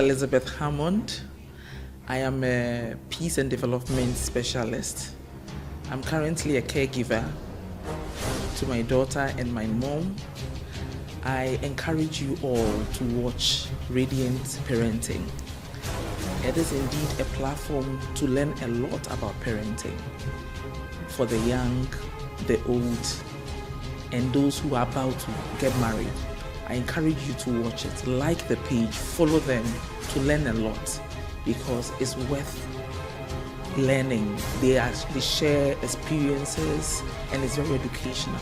Elizabeth Hammond. I am a peace and development specialist. I'm currently a caregiver to my daughter and my mom. I encourage you all to watch Radiant Parenting. It is indeed a platform to learn a lot about parenting for the young, the old, and those who are about to get married. I encourage you to watch it, like the page, follow them to learn a lot because it's worth learning. They share experiences and it's very educational,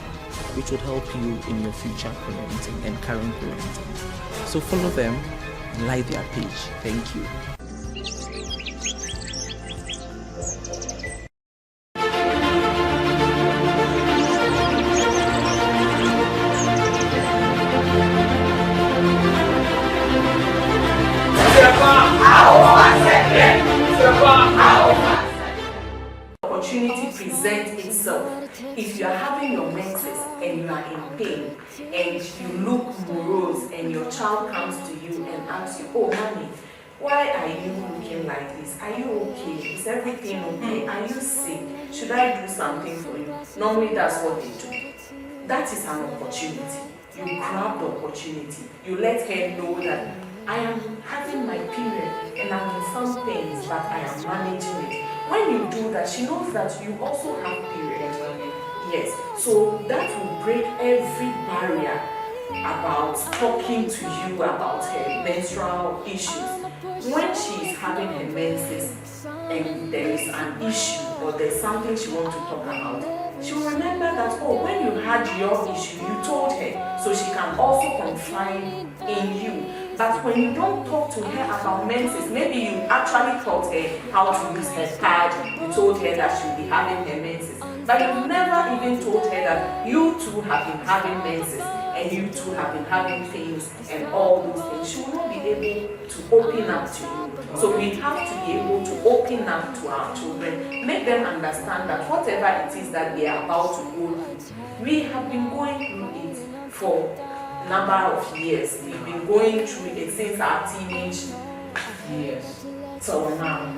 which would help you in your future parenting and current parenting. So follow them and like their page. Thank you. Opportunity presents itself. If you are having your menses and you are in pain and you look morose and your child comes to you and asks you, oh mommy, why are you looking like this? Are you okay? Is everything okay? Are you sick? Should I do something for you? Normally that's what they do. That is an opportunity. You grab the opportunity. You let her know that I am having my period and I'm in some pains, but I am managing it. When you do that, she knows that you also have periods. Yes, so that will break every barrier about talking to you about her menstrual issues. When she is having her menses and there is an issue or there's something she wants to talk about, she will remember that, oh, when you had your issue, you told her, so she can also confide in you. But when you don't talk to her about menses, maybe you actually taught her how to use her pad, you told her that she'll be having her menses, but you never even told her that you too have been having menses and you too have been having pains and all those things. She will not be able to open up to you. So we have to be able to open up to our children, make them understand that whatever it is that they are about to go through, we have been going through it for number of years. We've been going through it since our teenage years till now.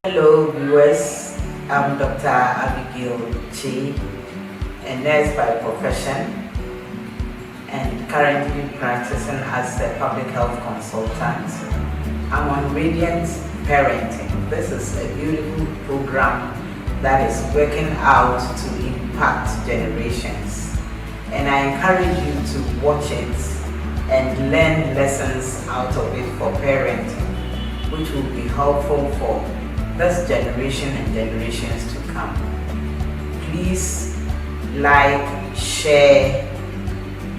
Hello viewers, I'm Dr. Abigail Chi, a nurse by profession and currently practicing as a public health consultant. I'm on Radiant Parenting. This is a beautiful program that is working out to impact generations. And I encourage you to watch it and learn lessons out of it for parenting, which will be helpful for this generation and generations to come. Please like, share,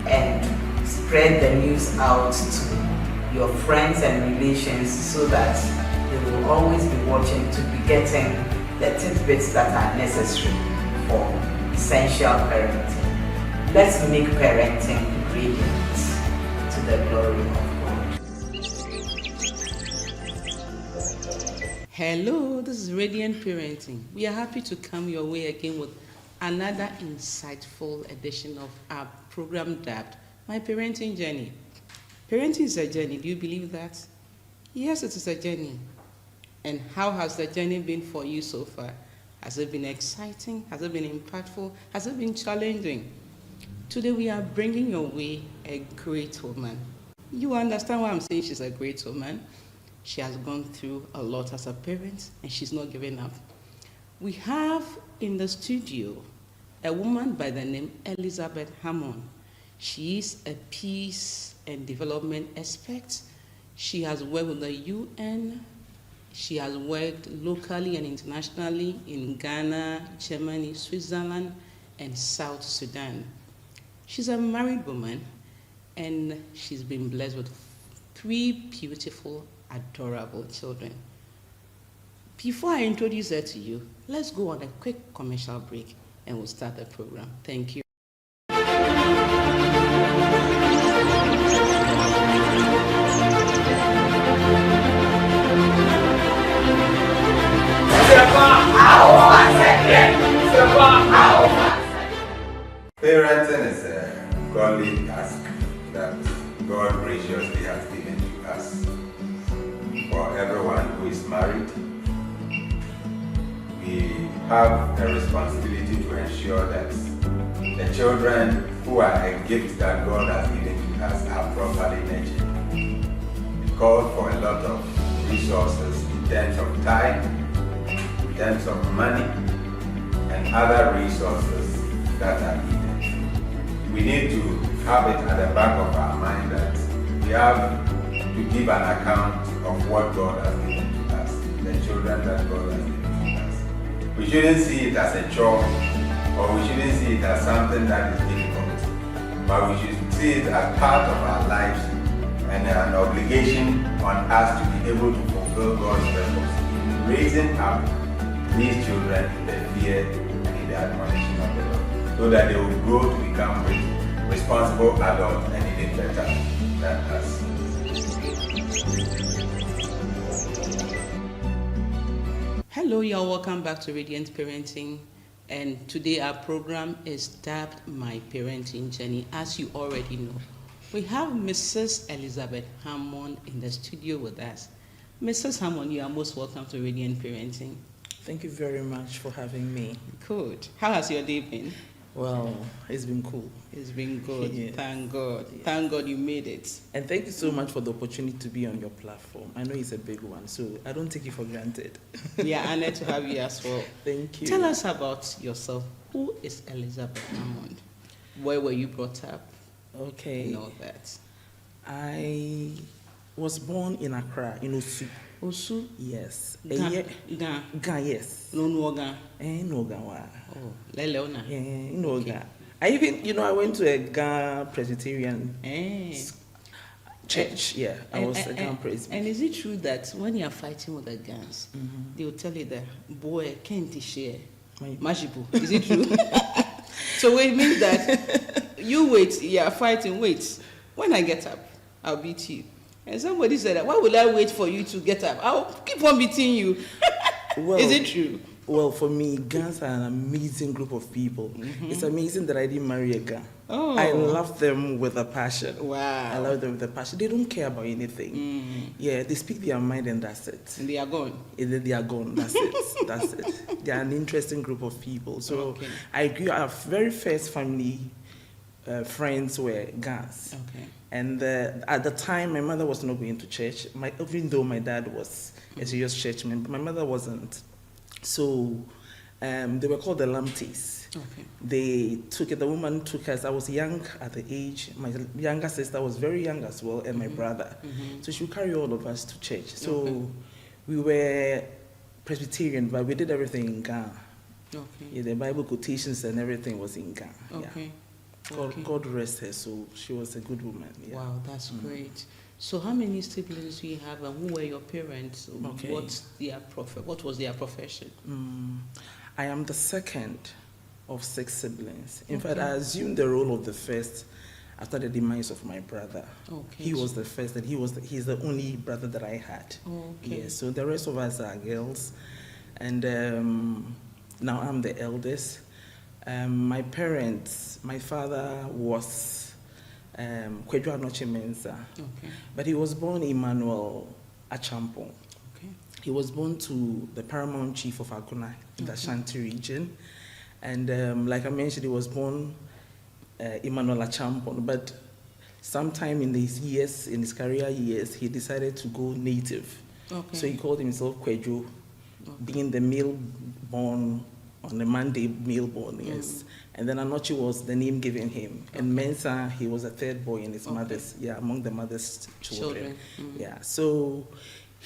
and spread the news out to your friends and relations so that they will always be watching to be getting the tidbits that are necessary for essential parenting. Let's make parenting radiant to the glory of God. Hello, this is Radiant Parenting. We are happy to come your way again with another insightful edition of our program dubbed My Parenting Journey. Parenting is a journey. Do you believe that? Yes, it is a journey. And how has the journey been for you so far? Has it been exciting? Has it been impactful? Has it been challenging? Today we are bringing your way a great woman. You understand why I'm saying she's a great woman? She has gone through a lot as a parent and she's not giving up. We have in the studio a woman by the name Elizabeth Hammond. She is a peace and development expert. She has worked with the UN. She has worked locally and internationally in Ghana, Germany, Switzerland, and South Sudan. She's a married woman and she's been blessed with 3 beautiful, adorable children. Before I introduce her to you, let's go on a quick commercial break and we'll start the program. Thank you. God graciously has given to us. For everyone who is married, we have a responsibility to ensure that the children who are a gift that God has given to us are properly nurtured. It calls for a lot of resources in terms of time, in terms of money, and other resources that are needed. We need to have it at the back of our mind that we have to give an account of what God has given to us, the children that God has given to us. We shouldn't see it as a chore, or we shouldn't see it as something that is difficult, but we should see it as part of our lives and an obligation on us to be able to fulfill God's purpose in raising up these children in the fear and in the admonition of the Lord, so that they will grow to become responsible adults and even better than us. Hello, you're welcome back to Radiant Parenting, and today our program is dubbed My Parenting Journey. As you already know, we have Mrs. Elizabeth Hammond in the studio with us. Mrs. Hammond, you are most welcome to Radiant Parenting. Thank you very much for having me. Good. How has your day been? Well, it's been cool. It's been good. Yes. Thank God. Yes. Thank God you made it. And thank you so much for the opportunity to be on your platform. I know it's a big one, so I don't take it for granted. We are honored to have you as well. Thank you. Tell us about yourself. Who is Elizabeth Hammond? Where were you brought up? Okay. And all that. I was born in Accra, in Osu. Osu? Yes. Ga. Ga, yes. No Ga. No Ga wa. Oh, Leleona. No Ga. I even, I went to a Ga Presbyterian church. Yeah, I was a Ga Presbyterian. And is it true that when you are fighting with the guns, they will tell you that, boy, can't share? Mashipu. Is it true? So it means that you wait, you are fighting, wait. When I get up, I'll beat you. And somebody said that, why will I wait for you to get up? I'll keep on beating you. Well, is it true? Well, for me, Gans are an amazing group of people. It's amazing that I didn't marry a Gan. Oh. I love them with a passion. Wow. I love them with a passion. They don't care about anything. Yeah, they speak their mind and that's it. And they are gone. And then they are gone. That's it. That's it. They are an interesting group of people. So I grew up, very first family friends were Gans. Okay. And at the time, my mother was not going to church. Even though my dad was a serious churchman, but my mother wasn't. So they were called the Lampteys. Okay. They took it. The woman took us. I was young at the age. My younger sister was very young as well, and my brother. So she would carry all of us to church. So we were Presbyterian, but we did everything in Ghana. Okay. Yeah, the Bible quotations and everything was in Ghana. Okay. Yeah. God rest her soul. She was a good woman. Yeah. Wow, that's great. So how many siblings do you have, and who were your parents? Okay. What was their profession? I am the second of 6 siblings. In fact, I assumed the role of the first after the demise of my brother. Okay. He was the first, and he's the only brother that I had. Okay. Yeah, so the rest of us are girls. And now I'm the eldest. My parents, my father was Kwejo Anoche Mensah, but he was born Emmanuel Achampong. Okay. He was born to the paramount chief of Aguna in the Ashanti region. And like I mentioned, he was born Emmanuel Achampong, but sometime in his career years, he decided to go native. Okay. So he called himself Kwejo, being the male born on the Monday, male born, yes. And then Anoche was the name given him. And Mensah, he was a third boy in his mother's, among the mother's children. Yeah, so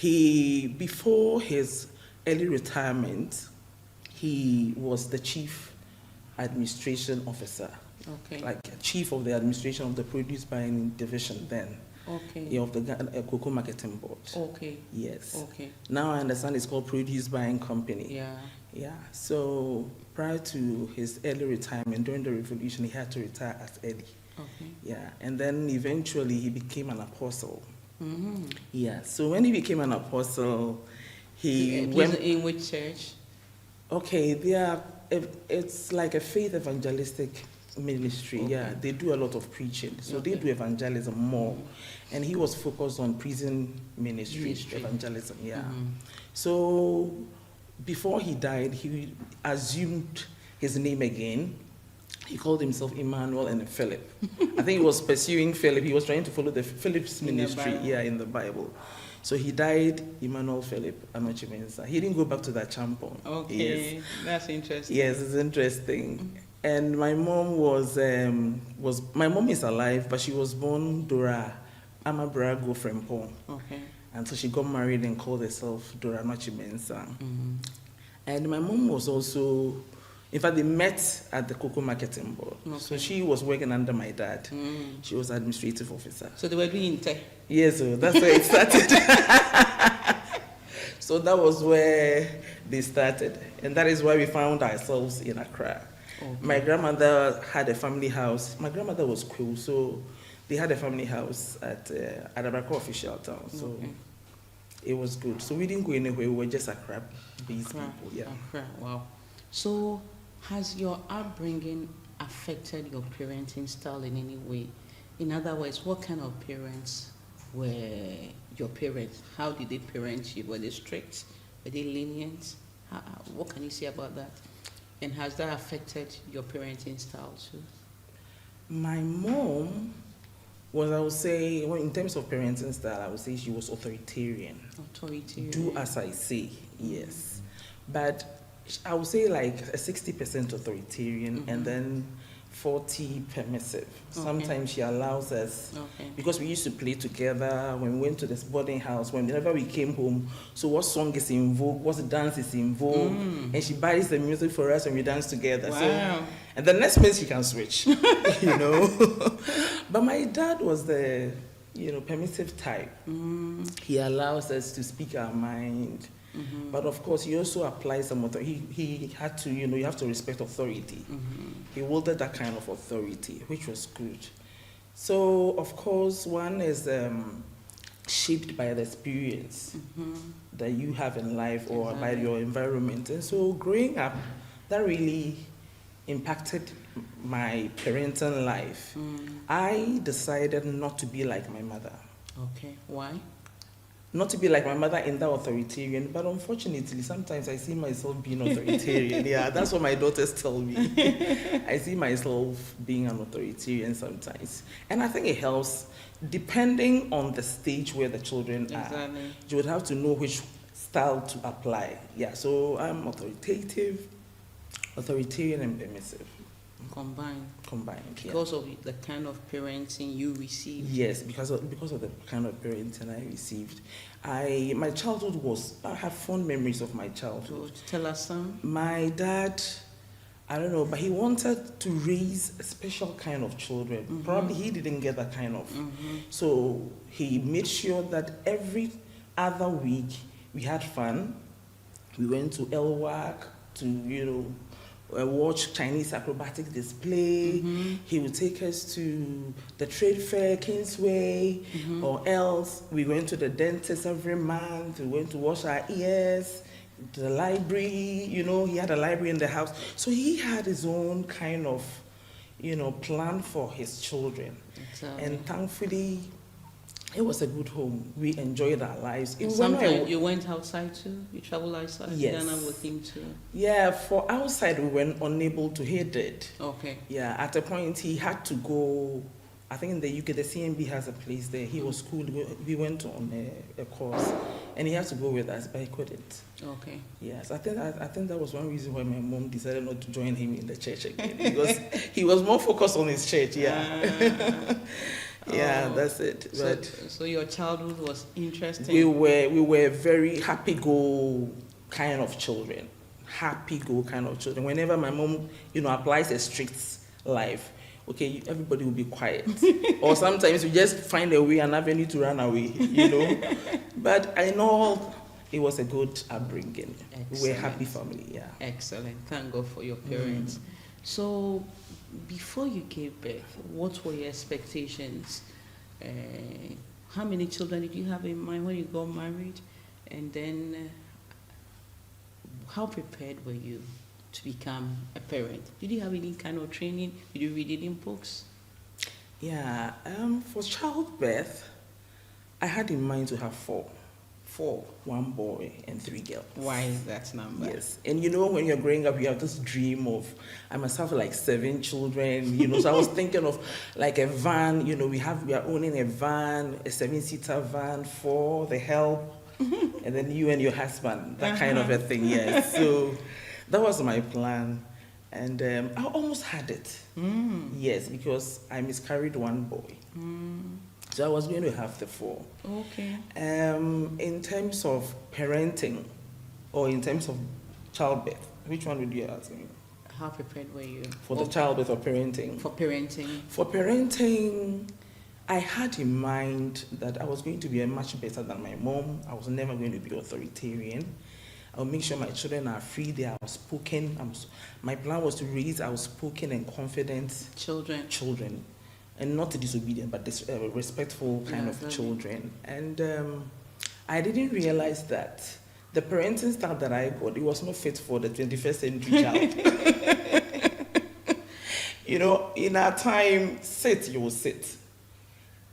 before his early retirement, he was the chief administration officer. Okay. Like chief of the administration of the produce buying division then. Okay. Yeah, of the cocoa marketing board. Okay. Yes. Okay. Now I understand it's called Produce Buying Company. Yeah. Yeah. So prior to his early retirement during the revolution, he had to retire as early. Okay. Yeah. And then eventually he became an apostle. Yeah. So when he became an apostle, he went in which church? Okay, it's like a faith evangelistic Ministry, Okay. yeah. They do a lot of preaching. So they Okay. do evangelism more. And he was focused on prison ministry. Ministry. Evangelism, yeah. Mhm. So before he died, he assumed his name again. He called himself Emmanuel and Philip. I think he was pursuing Philip. He was trying to follow the Philip's In the ministry, Bible. yeah, in the Bible. So he died Emmanuel Philip Anochimensa. He didn't go back to that champon. Okay, Yes. that's interesting. Yes, it's interesting. And my mom was my mom is alive, but she was born Dora Amabrago Frempong. Okay. And so she got married and called herself Dora Anochimensa. Mhm. And my mom was also, in fact, they met at the Cocoa Marketing Board. So Okay. she was working under my dad. Mm. She was administrative officer. So they were doing te. Yes, so that's where it started. So that was where they started. And that is why we found ourselves in Accra. Okay. My grandmother had a family house. My grandmother was cool, so they had a family house at Adabraka Official Town. So Okay. it was good. So we didn't go anywhere. We were just Accra-based Accra. people. Yeah. Accra, wow. So has your upbringing affected your parenting style in any way? In other words, what kind of parents were your parents? How did they parent you? Were they strict? Were they lenient? What can you say about that? And has that affected your parenting style too? My mom was, I would say, well, in terms of parenting style, I would say she was authoritarian. Authoritarian. Do as I say, yes. But I would say like a 60% authoritarian Mhm. and then 40 permissive. Sometimes she allows us, Okay. because we used to play together when we went to this boarding house, whenever we came home. So what song is in vogue, what dance is in vogue, and she buys the music for us and we dance together. Wow. So, and the next minute she can switch, you know. But my dad was the, permissive type. He allows us to speak our mind. But of course, he also applies some authority. He had to, you have to respect authority. He wielded that kind of authority, which was good. So, of course, one is shaped by the experience that you have in life or by your environment. And so, growing up, that really impacted my parental life. I decided not to be like my mother. Okay. Why? Not to be like my mother in that authoritarian, but unfortunately, sometimes I see myself being authoritarian. Yeah, that's what my daughters tell me. I see myself being an authoritarian sometimes. And I think it helps, depending on the stage where the children are. You would have to know which style to apply. Yeah, so I'm authoritarian and permissive. Combined. Yeah. Because of the kind of parenting you received. Yes, because of the kind of parenting I received. My childhood I have fond memories of my childhood. So tell us some. My dad, I don't know, but he wanted to raise a special kind of children. Probably he didn't get that kind of. So he made sure that every other week we had fun. We went to LWAC to, watch Chinese acrobatic display. He would take us to the trade fair, Kingsway, or else we went to the dentist every month. We went to wash our ears, the library, he had a library in the house. So he had his own kind of, plan for his children. And thankfully, it was a good home. We enjoyed our lives. Sometimes you went outside too? You traveled outside? Yes. Ghana with him too? Yeah, for outside we were unable to. He did. Okay. Yeah, at a point he had to go. I think in the UK, the CMB has a place there. He was cool. We went on a course, and he had to go with us, but he couldn't. Okay. Yes, I think that was one reason why my mom decided not to join him in the church again, because he was more focused on his church. Yeah. Yeah, that's it. So your childhood was interesting. We were very happy-go kind of children. Happy-go kind of children. Whenever my mom, applies a strict life, okay, everybody will be quiet. Or sometimes you just find a way, an avenue to run away, But I know it was a good upbringing. Excellent. We were a happy family, yeah. Excellent. Thank God for your parents. So, before you gave birth, what were your expectations? How many children did you have in mind when you got married? And then, how prepared were you to become a parent? Did you have any kind of training? Did you read any books? Yeah, for childbirth, I had in mind to have four, 1 boy and 3 girls. Why is that number? Yes, and when you're growing up, you have this dream of, I must have like 7 children, so I was thinking of like a van, we are owning a van, a 7-seater van for the help, and then you and your husband, that kind of a thing, yes. So that was my plan, and I almost had it, yes, because I miscarried 1 boy. So I was going to have the 4. Okay. In terms of parenting, or in terms of childbirth, which one would you ask me? How prepared were you? For the childbirth or parenting? For parenting. For parenting, I had in mind that I was going to be much better than my mom. I was never going to be authoritarian. I'll make sure my children are free, they are outspoken. My plan was to raise outspoken and confident children. And not disobedient, but respectful kind of children. And I didn't realize that the parenting style that I got, it was not fit for the 21st century child. In our time, sit, you will sit.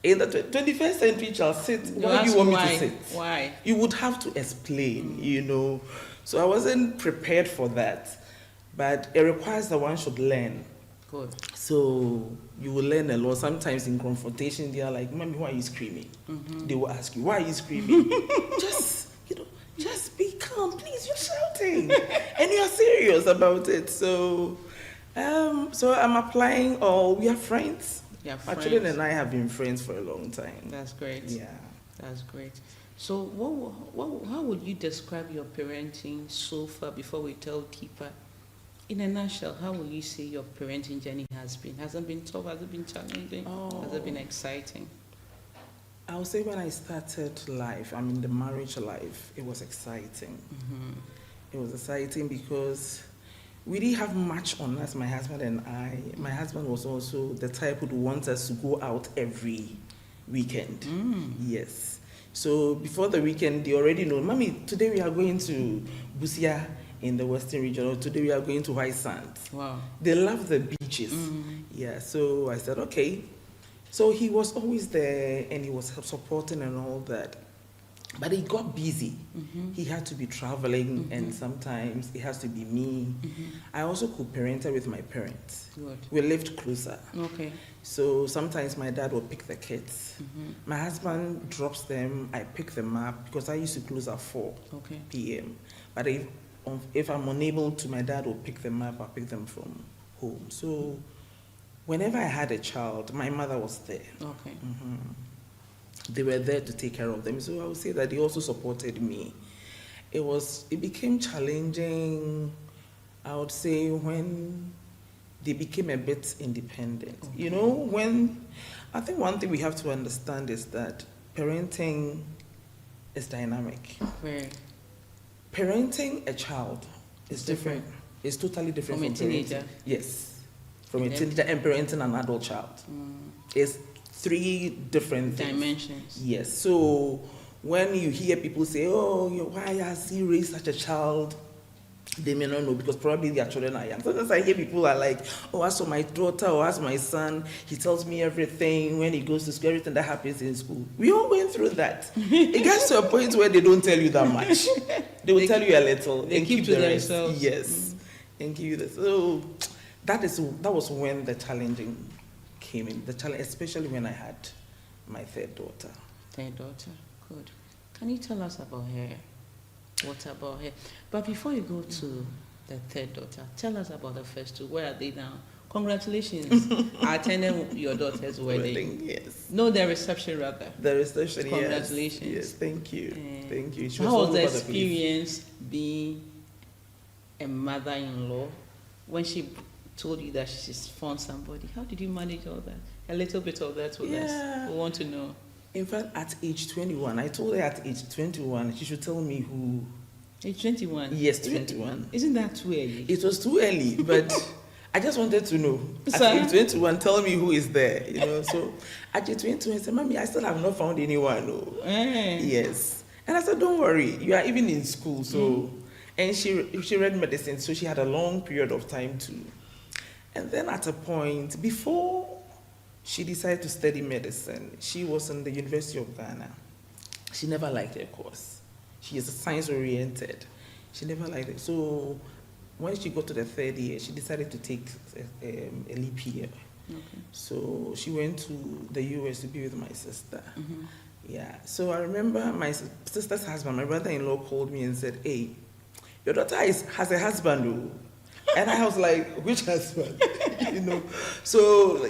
In the 21st century child, sit, why do you want me to sit? Why? You would have to explain, So I wasn't prepared for that. But it requires that one should learn. Good. So you will learn a lot. Sometimes in confrontation, they are like, "Mommy, why are you screaming?" They will ask you, "Why are you screaming?" just be calm, please. You're shouting, and you are serious about it. So, so I'm applying. We are friends. Yeah, my children and I have been friends for a long time. That's great. Yeah, that's great. So, how would you describe your parenting so far before we tell Keeper? In a nutshell, how will you say your parenting journey has been? Has it been tough? Has it been challenging? Has it been exciting? I would say when I started life, the marriage life, it was exciting. It was exciting because we didn't have much on us, my husband and I. My husband was also the type who would want us to go out every weekend. Yes. So before the weekend, they already know, "Mommy, today we are going to Busia in the Western region, or today we are going to White Sands." Wow. They love the beaches. Yeah, so I said, okay. So he was always there and he was supporting and all that. But he got busy. He had to be traveling and sometimes it has to be me. I also co-parented with my parents. Good. We lived closer. Okay. So sometimes my dad will pick the kids. My husband drops them, I pick them up because I used to close at 4 p.m. But if I'm unable to, my dad will pick them up, I'll pick them from home. So whenever I had a child, my mother was there. Okay. They were there to take care of them. So I would say that they also supported me. It became challenging, I would say, when they became a bit independent. I think one thing we have to understand is that parenting is dynamic. Right. Parenting a child is different. It's totally different from a teenager. Parenting. Yes, from a teenager and parenting an adult child. It's 3 different dimensions. Things. Yes. So when you hear people say, "Oh, why has he raised such a child?" They may not know because probably their children are young. Sometimes I hear people are like, "Oh, as for my daughter or as my son, he tells me everything when he goes to school, everything that happens in school." We all went through that. It gets to a point where they don't tell you that much. They will tell you a little. They keep to themselves. Yes, and give you the. So that was when the challenging came in. The challenge, especially when I had my 3rd daughter. 3rd daughter, good. Can you tell us about her? What about her? But before you go to the 3rd daughter, tell us about the first 2. Where are they now? Congratulations. I attended your daughter's wedding. Yes. No, the reception rather. The reception, congratulations. Yes, thank you. Thank you. How was the experience being a mother-in-law when she told you that she's found somebody? How did you manage all that? A little bit of that with us. We want to know. In fact, at age 21, I told her at age 21, she should tell me who. Age 21? Yes, 21. Isn't that too early? It was too early, but I just wanted to know. At age 21, tell me who is there, So at age 21, I said, "Mommy, I still have not found anyone." Yes. And I said, "Don't worry, you are even in school, so..." And she read medicine, so she had a long period of time to. And then at a point, before she decided to study medicine, she was in the University of Ghana. She never liked her course. She is science-oriented. She never liked it. So when she got to the third year, she decided to take a leap year. Okay. So she went to the US to be with my sister. Mm-hmm. Yeah. So I remember my sister's husband, my brother-in-law, called me and said, "Hey, your daughter has a husband, oh." And I was like, "Which husband?" So,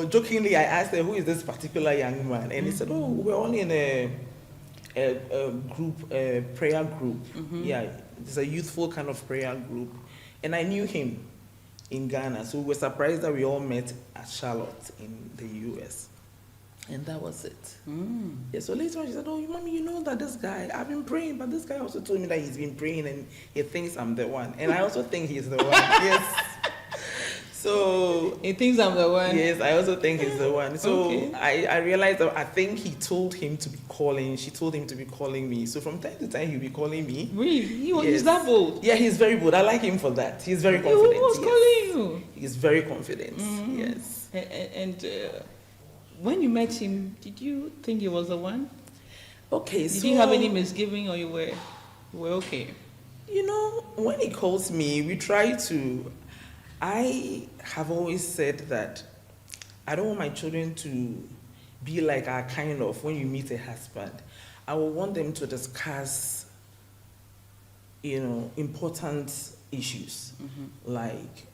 jokingly, I asked her, "Who is this particular young man?" And he said, "Oh, we're only in a group, a prayer group. Mm-hmm. Yeah, it's a youthful kind of prayer group." And I knew him in Ghana, so we were surprised that we all met at Charlotte in the US. And that was it. Mm. Yeah, so later on she said, "Oh, mommy, you know that this guy, I've been praying, but this guy also told me that he's been praying and he thinks I'm the one." And I also think he's the one. Yes. So He thinks I'm the one. yes, I also think he's the one. So Okay. I realized that I think she told him to be calling me. So from time to time he'll be calling me. Really? Yes. He's that bold? Yeah, he's very bold. I like him for that. He's very confident. Who was Yes. calling you? He's very confident. Mhm. Yes. And when you met him, did you think he was the one? Okay, so Did you have any misgiving, or you were okay? When he calls me, we try to. I have always said that I don't want my children to be like our kind of when you meet a husband. I will want them to discuss, important issues like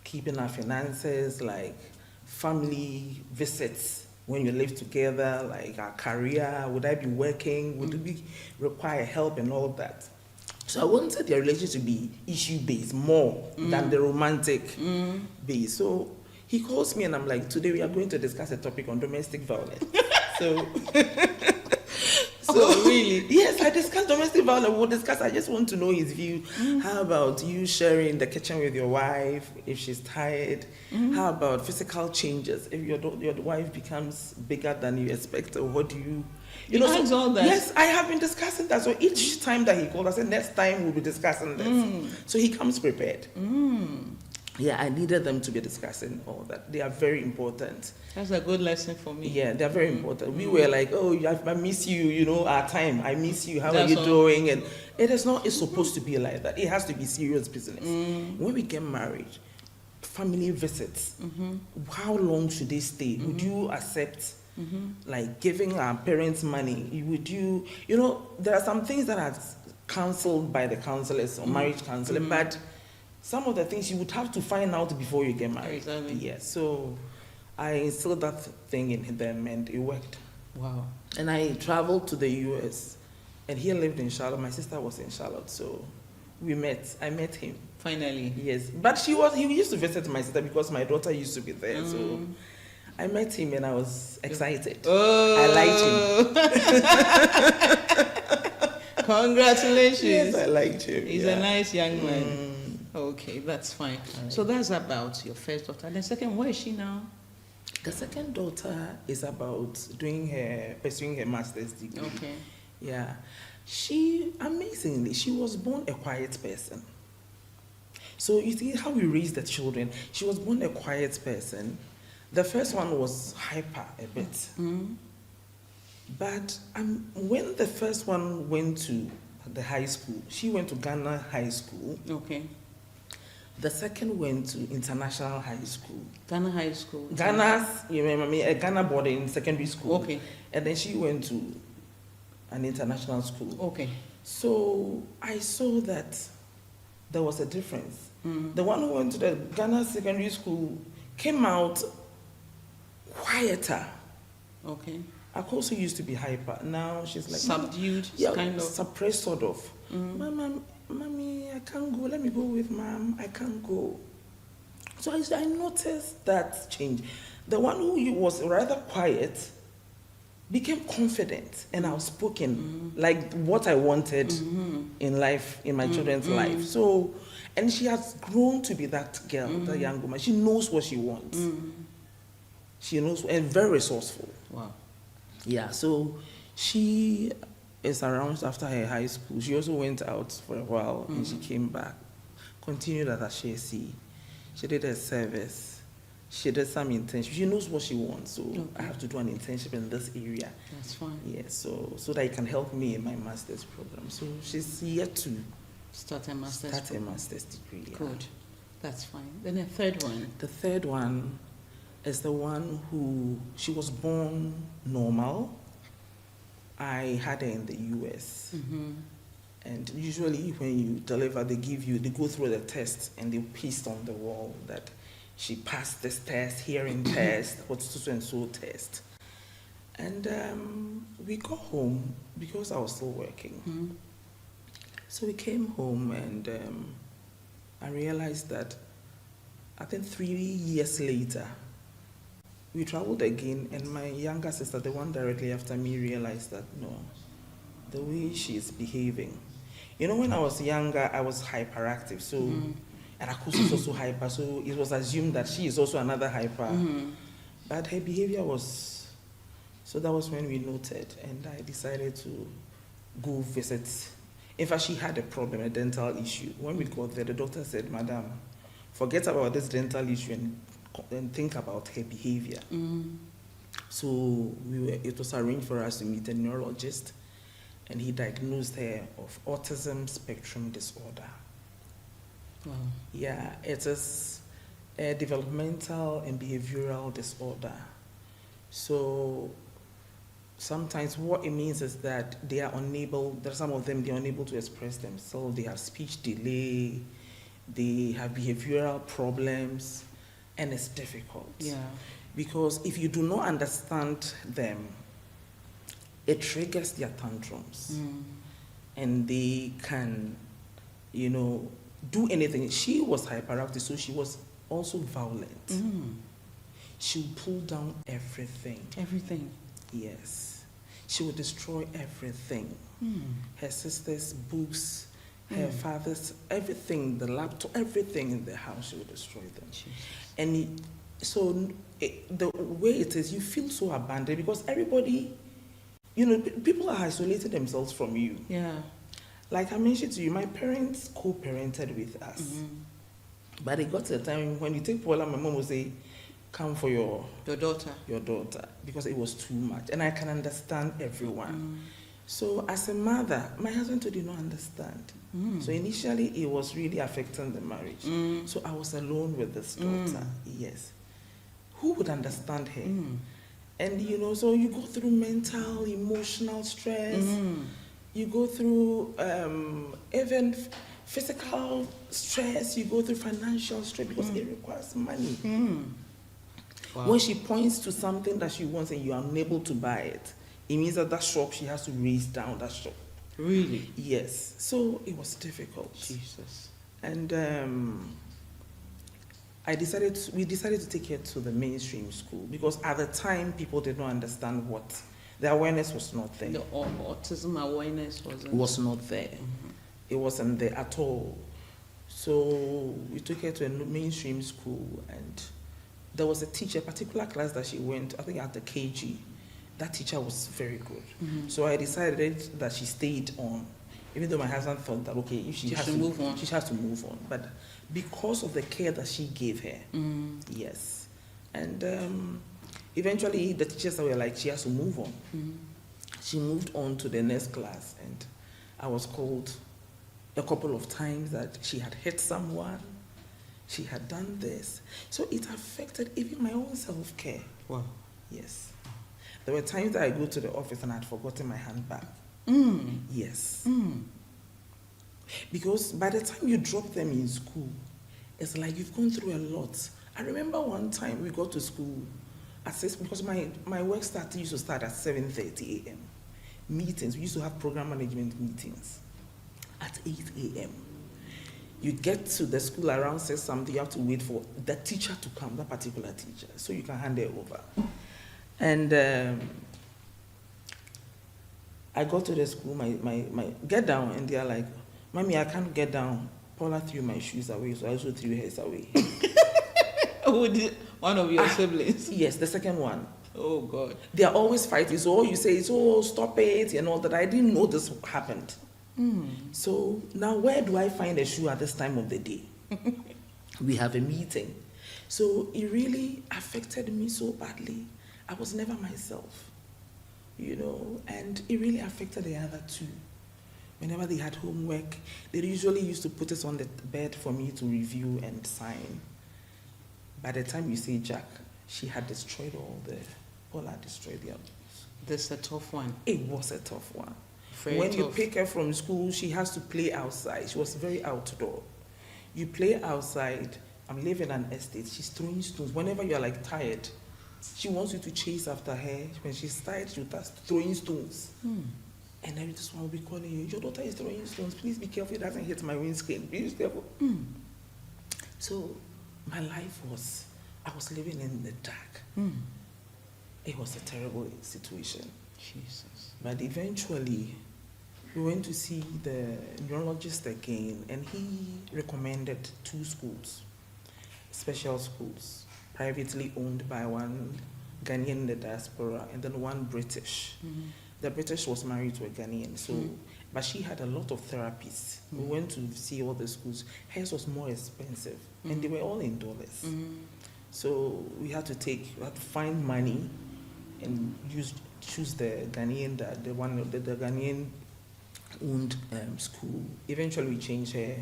keeping our finances, like family visits when you live together, like our career, would I be working, would we require help and all that. So I wanted their relationship to be issue-based more than the romantic base. So he calls me and I'm like, "Today we are going to discuss a topic on domestic violence." So Really? Yes, I discuss domestic violence. We'll discuss. I just want to know his view. How about you sharing the kitchen with your wife if she's tired? How about physical changes if your wife becomes bigger than you expect? Or what do you? So, all that. Yes, I have been discussing that. So each time that he called, I said, "Next time we'll be discussing this." So he comes prepared. Yeah, I needed them to be discussing all that. They are very important. That's a good lesson for me. Yeah, they're very important. We were like, "Oh, I miss you, our time. I miss you. How That's are you all. doing?" And it's supposed to be like that. It has to be serious business. When we get married, family visits, how long should they stay? Would you accept, like, giving our parents money? Would you, there are some things that are counseled by the counselors or marriage counselor, but some of the things you would have to find out before you get married. Exactly. Yeah, so I instilled that thing in them and it worked. Wow. And I traveled to the US and he lived in Charlotte. My sister was in Charlotte, so we met. I met him. Finally. Yes, but he used to visit my sister because my daughter used to be there. So I met him and I was excited. Oh. I liked him. Congratulations. Yes, I liked him. He's yeah. a nice young man. Okay, that's fine. So that's about your first daughter. And the second, where is she now? The second daughter is about pursuing her master's degree. Okay. Yeah. Amazingly, she was born a quiet person. So you see how we raise the children. She was born a quiet person. The first one was hyper a bit. But when the first one went to the high school, she went to Ghana High School. Okay. The second went to International High School. Ghana High School. A Ghana boarding secondary school. Okay. And then she went to an international school. Okay. So I saw that there was a difference. The one who went to the Ghana secondary school came out quieter. Okay. Akoso used to be hyper. Now she's like Subdued, yeah, kind of. suppressed sort of. Mommy, I can't go. Let me go with mom. I can't go. So I noticed that change. The one who was rather quiet became confident and outspoken, like what I wanted in life, in my children's life. So, and she has grown to be that girl, that young woman. She knows what she wants. She knows, and very resourceful. Wow. Yeah, so she it's around after her high school. She also went out for a while and she came back, continued at HASC. She did her service. She did some internship. She knows what she wants, so I have to do an internship in this area. That's fine. Yeah, so that it can help me in my master's program. So she's yet to Start a master's degree. Yeah. Good. That's fine. Then the third one. The third one is the one who, she was born normal. I had her in the US. And usually when you deliver, they go through the test and they paste on the wall that she passed this test, hearing test, what's so and so test. And we got home because I was still working. So we came home and I realized that I think 3 years later, we traveled again, and my younger sister, the one directly after me, realized that no, the way she is behaving. You know, when I was younger, I was hyperactive, so and Akusi is also hyper, so it was assumed that she is also another hyper. But her behavior was, so that was when we noted, and I decided to go visit. In fact, she had a problem, a dental issue. When we got there, the doctor said, "Madam, forget about this dental issue and think about her behavior." So it was arranged for us to meet a neurologist, and he diagnosed her of autism spectrum disorder. Wow. Yeah, it is a developmental and behavioral disorder. So sometimes what it means is that they are unable, there are some of them, they are unable to express themselves, they have speech delay, they have behavioral problems, and it's difficult. Yeah. Because if you do not understand them, it triggers their tantrums. And they can, you know, do anything. She was hyperactive, so she was also violent. She would pull down everything. Everything. Yes. She would destroy everything. Her sister's books, her father's, everything, the laptop, everything in the house, she would destroy them. Jesus. And the way it is, you feel so abandoned because everybody, you know, people are isolating themselves from you. Yeah. Like I mentioned to you, my parents co-parented with us. But it got to a time when you take Paula, my mom would say, "Come for your daughter. Because it was too much. And I can understand everyone. So as a mother, my husband did not understand. So initially, it was really affecting the marriage. So I was alone with this daughter. Yes. Who would understand her? And, you know, so you go through mental, emotional stress. You go through even physical stress. You go through financial stress because it requires money. Wow. When she points to something that she wants and you are unable to buy it, it means that shop, she has to raise down that shop. Really? Yes. So it was difficult. Jesus. And we decided to take her to the mainstream school because at the time people did not understand what, the awareness was not there. The autism awareness was not there. It wasn't there at all. So we took her to a mainstream school, and there was a teacher, a particular class that she went, I think at the KG. That teacher was very good. So I decided that she stayed on, even though my husband thought that, okay, if she has to move on, she has to move on. But because of the care that she gave her, yes. And eventually the teachers were like, she has to move on. She moved on to the next class, and I was called a couple of times that she had hit someone, she had done this. So it affected even my own self-care. Wow. Yes. There were times that I go to the office and I had forgotten my handbag. Yes. Because by the time you drop them in school, it's like you've gone through a lot. I remember one time we got to school at 6, because my work used to start at 7:30 a.m. Meetings, we used to have program management meetings at 8 a.m. You get to the school around 6 something, you have to wait for the teacher to come, that particular teacher, so you can hand it over. And I got to the school, my get down, and they are like, "Mommy, I can't get down." Paula threw my shoes away, so I also threw hers away. One of your siblings? Yes, the second one. Oh God. They are always fighting. So all you say is, oh, stop it and all that. I didn't know this happened. So now where do I find a shoe at this time of the day? We have a meeting. So it really affected me so badly. I was never myself, you know, and it really affected the other two. Whenever they had homework, they usually used to put it on the bed for me to review and sign. By the time you say Jack, she had destroyed all had destroyed the others. That's a tough one. It was a tough one. Very when tough. you pick her from school, she has to play outside. She was very outdoor. You play outside. I'm living in an estate. She's throwing stones. Whenever you're like tired, she wants you to chase after her. When she's tired, she'll start throwing stones. And then this one will be calling you, your daughter is throwing stones. Please be careful, it doesn't hit my windscreen. Please be careful. So my life was, I was living in the dark. It was a terrible situation. Jesus. But eventually, we went to see the neurologist again, and he recommended 2 schools, special schools, privately owned by one Ghanaian in the diaspora and then one British. The British was married to a Ghanaian, so but she had a lot of therapists. We went to see all the schools. Hers was more expensive, and they were all in dollars. So we had to find money and choose the Ghanaian, the Ghanaian owned school. Eventually, we changed her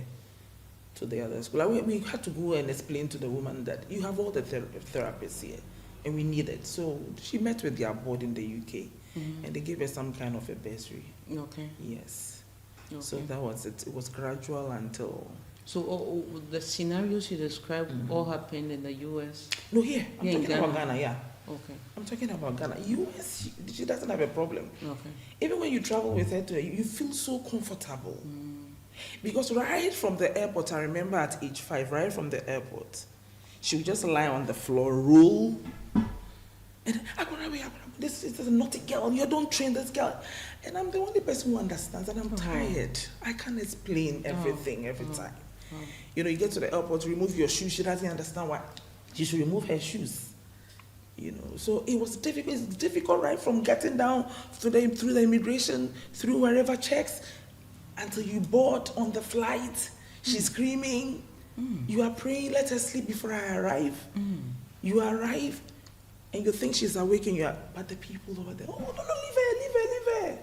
to the other school. We had to go and explain to the woman that you have all the therapists here, and we need it. So she met with their board in the UK, and they gave her some kind of a bursary. Okay. Yes. Okay. So that was it. It was gradual until. So the scenarios you described all happened in the US? No, here. I'm Yeah, in talking about Ghana. Ghana, yeah. Okay. I'm talking about Ghana. US, she doesn't have a problem. Okay. Even when you travel with her, you feel so comfortable. Because right from the airport, I remember at age 5, right from the airport, she would just lie on the floor, roll, and this is a naughty girl, you don't train this girl. And I'm the only person who understands, and I'm tired. I can't explain everything every time. You know, you get to the airport, remove your shoes, she doesn't understand why. She should remove her shoes. You know, so it was difficult. It's difficult right from getting down through the immigration, through wherever checks, until you board on the flight. She's screaming. You are praying, let her sleep before I arrive. You arrive, and you think she's awake, and but the people over there, oh, no, leave her.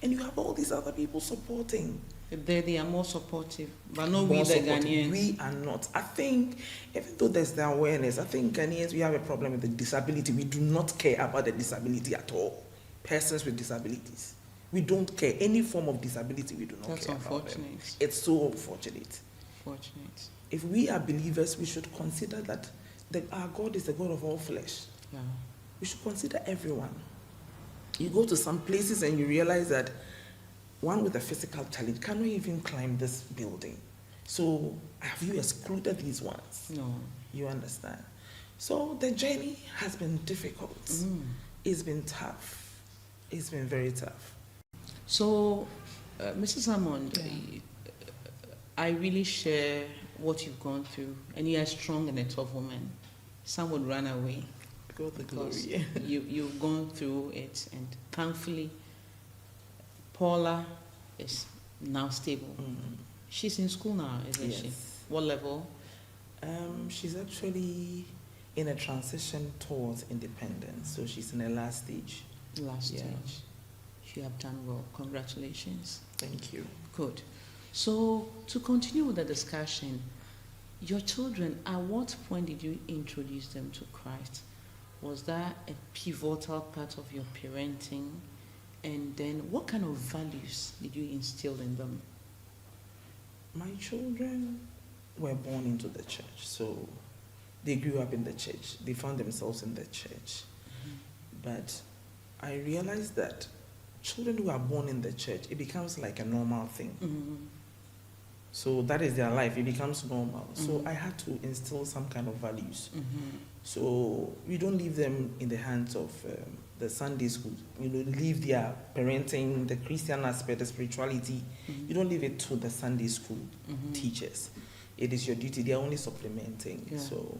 And you have all these other people supporting. They are more supportive, but not More we the supportive. Ghanaians. We are not. I think, even though there's the awareness, I think Ghanaians, we have a problem with the disability. We do not care about the disability at all. Persons with disabilities. We don't care. Any form of disability, we do not That's care about them. unfortunate. It's so unfortunate. Fortunate. If we are believers, we should consider that our God is the God of all flesh. Yeah. We should consider everyone. You go to some places and you realize that one with a physical challenge cannot even climb this building. So have you excluded these ones? No. You understand? So the journey has been difficult. It's been tough. It's been very tough. So, Mrs. Hammond, I really share what you've gone through, and you are strong and a tough woman. Some would run away. God the Because glory. you've gone through it, and thankfully, Paula is now stable. She's in school now, isn't she? What level? She's actually in a transition towards independence, so she's in the last stage. Last stage. You have done well. Congratulations. Thank you. Good. So, to continue with the discussion, your children, at what point did you introduce them to Christ? Was that a pivotal part of your parenting? And then what kind of values did you instill in them? My children were born into the church, so they grew up in the church. They found themselves in the church. But I realized that children who are born in the church, it becomes like a normal thing. So that is their life. It becomes normal. So I had to instill some kind of values. So we don't leave them in the hands of the Sunday school. You know, leave their parenting, the Christian aspect, the spirituality. You don't leave it to the Sunday school teachers. It is your duty. They are only supplementing. So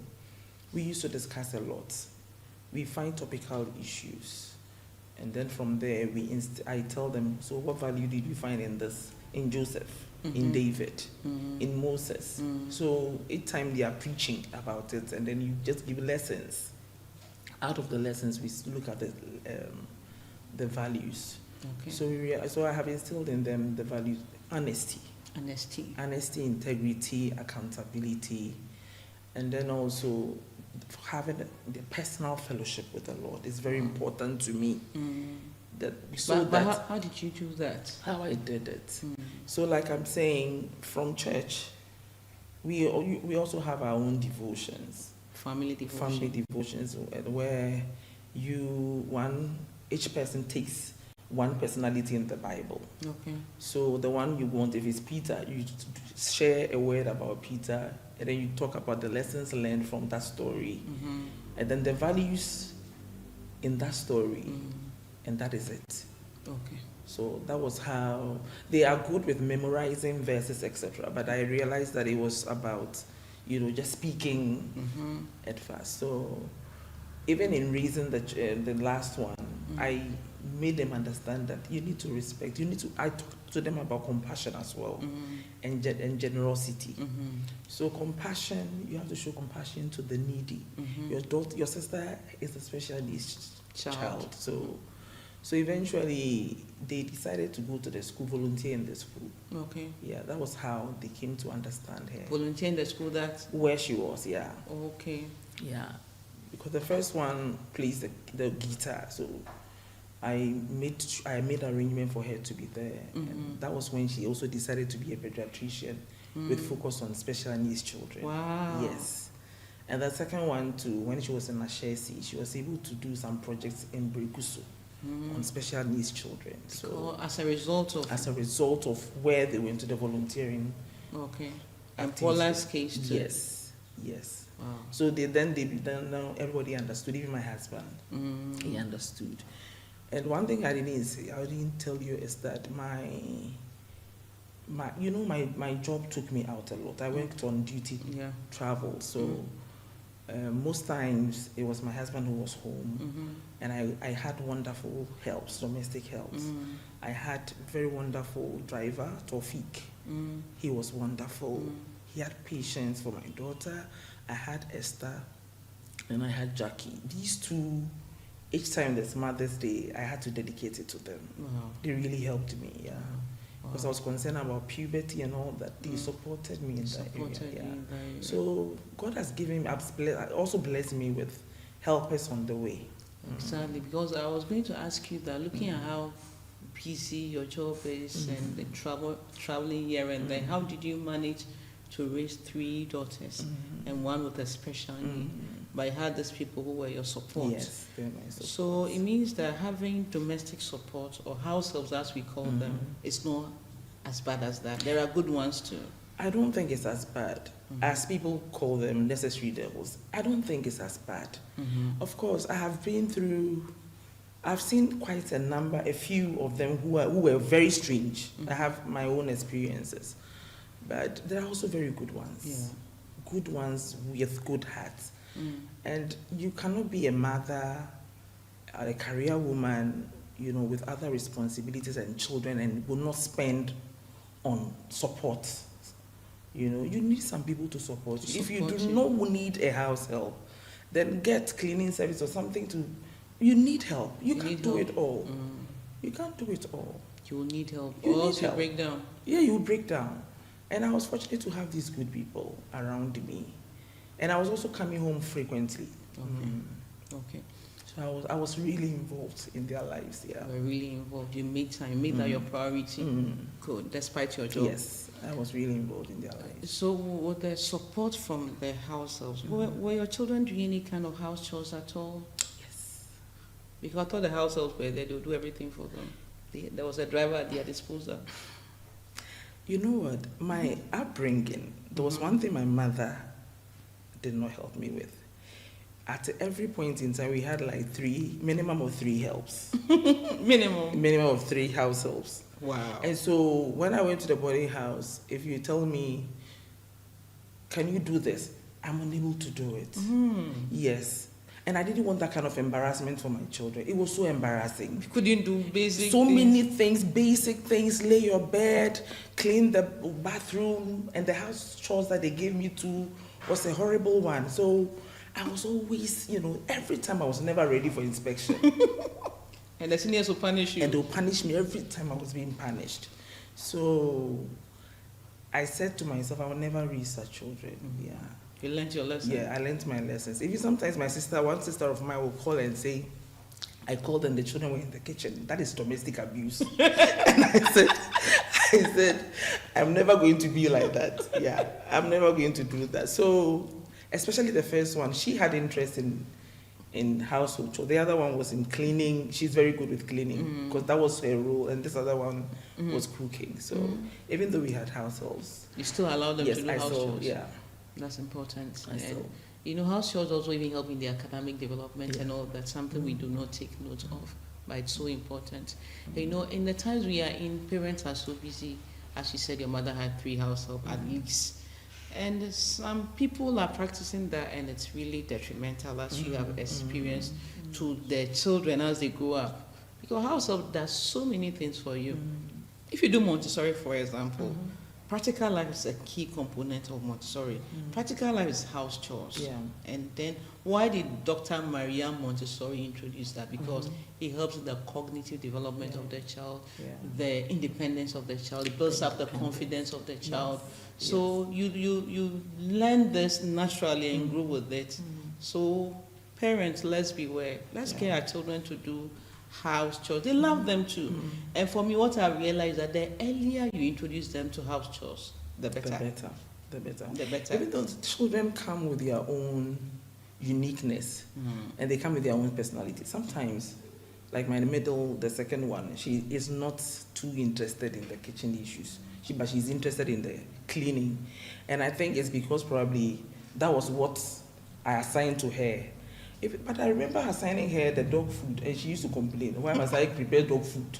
we used to discuss a lot. we find topical issues, and then from there I tell them, so what value did you find in this, in Joseph, in David, in Moses? So each time they are preaching about it, and then you just give lessons. Out of the lessons, we look at the values. Okay. So I have instilled in them the values: honesty, integrity, accountability, and then also having the personal fellowship with the Lord is very important to me. But how did you do that? How I did it. So, like I'm saying, from church, we also have our own devotions. Family devotions, where each person takes one personality in the Bible. Okay. So the one you want, if it's Peter, you share a word about Peter, and then you talk about the lessons learned from that story, and then the values in that story, and that is it. Okay. So that was how they are good with memorizing verses, etc. But I realized that it was about, just speaking at first. So even in Reason, the last one, I made them understand that you need to respect. I talked to them about compassion as well, and generosity. So compassion, you have to show compassion to the needy. Your sister is a special needs child. So eventually they decided to go to the school, volunteer in the school. Okay. Yeah, that was how they came to understand her. Volunteer in the school where she was, yeah. Okay. Yeah. Because the first one plays the guitar, so I made arrangement for her to be there. And that was when she also decided to be a pediatrician with focus on special needs children. Wow. Yes. And the second one too, when she was in Ashesi, she was able to do some projects in Brikusu. On special needs children. So as a result of where they went to the volunteering. Okay. And Paula's case too. Yes. Wow. So then now everybody understood, even my husband. He understood. And one thing I didn't tell you is that my job took me out a lot. I worked on duty travel, so most times it was my husband who was home, and I had wonderful helps, domestic helps. I had very wonderful driver, Tofik. He was wonderful. He had patience for my daughter. I had Esther, and I had Jackie. These two, each time there's Mother's Day, I had to dedicate it to them. Wow. They really helped me, yeah. Because I was concerned about puberty and all that. They supported me in that area. Yeah. So God has given me, also blessed me with helpers on the way. Exactly, because I was going to ask you that, looking at how busy your job is and the traveling here and there, how did you manage to raise 3 daughters and one with a special need? But I had these people who were your support. Yes, they're my support. So it means that having domestic support, or house helps as we call them, is not as bad as that. There are good ones too. I don't think it's as bad as people call them necessary devils. I don't think it's as bad. Of course, I've seen quite a few of them who were very strange. I have my own experiences. But there are also very good ones. Yeah. Good ones with good hearts. And you cannot be a mother, a career woman, with other responsibilities and children, and will not spend on support. You need some people to support you. If you do not need a house help, then get cleaning service or something you need help. You can't do it all. You can't do it all. You will need help, or else you break down. Yeah, you will break down. And I was fortunate to have these good people around me. And I was also coming home frequently. Okay. So I was really involved in their lives, yeah. You were really involved. You made time, you made that your priority. Good, despite your job. Yes, I was really involved in their lives. So with the support from the house helps, were your children doing any kind of house chores at all? Yes. Because I thought the house helps were there, they would do everything for them. There was a driver at their disposal. You know what? My upbringing, there was one thing my mother did not help me with. At every point in time, we had like minimum of 3 helps. Minimum of 3 house helps. Wow. And so when I went to the boarding house, if you tell me, can you do this? I'm unable to do it. Yes. And I didn't want that kind of embarrassment for my children. It was so embarrassing. You couldn't do basic So things. many things, basic things, lay your bed, clean the bathroom, and the house chores that they gave me to was a horrible one. So I was always, every time I was never ready for inspection. And the seniors will punish you. And they'll punish me every time I was being punished. So I said to myself, I will never raise such children. Yeah. You learned your lesson. Yeah, I learned my lessons. Even sometimes one sister of mine will call and say, I called and the children were in the kitchen. That is domestic abuse. And I said, I'm never going to be like that. Yeah, I'm never going to do that. So, especially the first one, she had interest in household chores. The other one was in cleaning. She's very good with cleaning because that was her role. And this other one was cooking. So, even though we had households, you still allow them to do house chores. Yeah. That's important. And house chores also even help in the academic development and all that, something we do not take note of, but it's so important. In the times we are in, parents are so busy. As you said, your mother had 3 households at least. And some people are practicing that, and it's really detrimental, as you have experienced, to their children as they grow up. Because household does so many things for you. If you do Montessori, for example, practical life is a key component of Montessori. Practical life is house chores. Yeah. And then, why did Dr. Maria Montessori introduce that? Because it helps with the cognitive development of the child, the independence of the child. It builds up the confidence of the child. So you learn this naturally and grow with it. So parents, let's beware. Let's get our children to do house chores. They love them too. And for me, what I realized that the earlier you introduce them to house chores, the better. The better. The better. Even though children come with their own uniqueness and they come with their own personality. Sometimes, like my middle, the second one, she is not too interested in the kitchen issues. But she's interested in the cleaning. And I think it's because probably that was what I assigned to her. But I remember assigning her the dog food, and she used to complain, why must I prepare dog food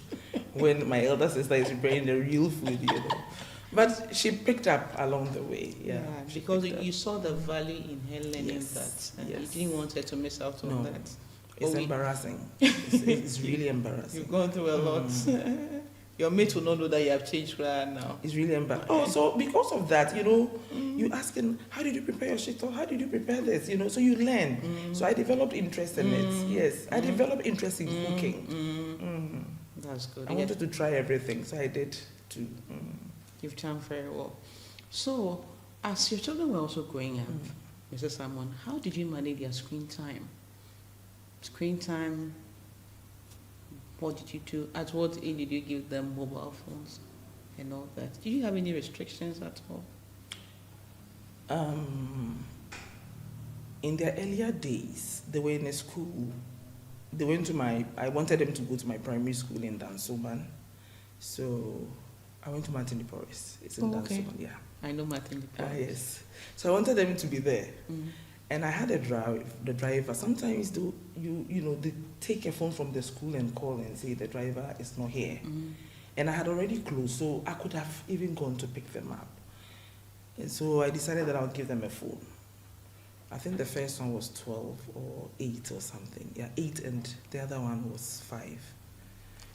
when my elder sister is preparing the real food, But she picked up along the way, because you saw the value in her learning that, and you didn't want her to miss out on that. It's embarrassing. It's really embarrassing. You've gone through a lot. Your mates will not know that you have changed right now. It's really embarrassing. Oh, so because of that, you asking, how did you prepare your shit? How did you prepare this? So you learn. So I developed interest in it. Yes, I developed interest in cooking. That's good. I wanted to try everything, so I did too. You've done very well. So, as your children were also growing up, Mrs. Hammond, how did you manage their screen time? Screen time. What did you do? At what age did you give them mobile phones and all that? Did you have any restrictions at all? In their earlier days, they were in a school. I wanted them to go to my primary school in Dansoman. So I went to Martin Forest. It's in Dansoman, yeah. I know Martin Forest. Yes. So I wanted them to be there. And I had the driver. Sometimes they take a phone from the school and call and say the driver is not here. And I had already closed, so I could have even gone to pick them up. And so I decided that I would give them a phone. I think the first one was 12 or 8 or something. Yeah, 8, and the other one was 5.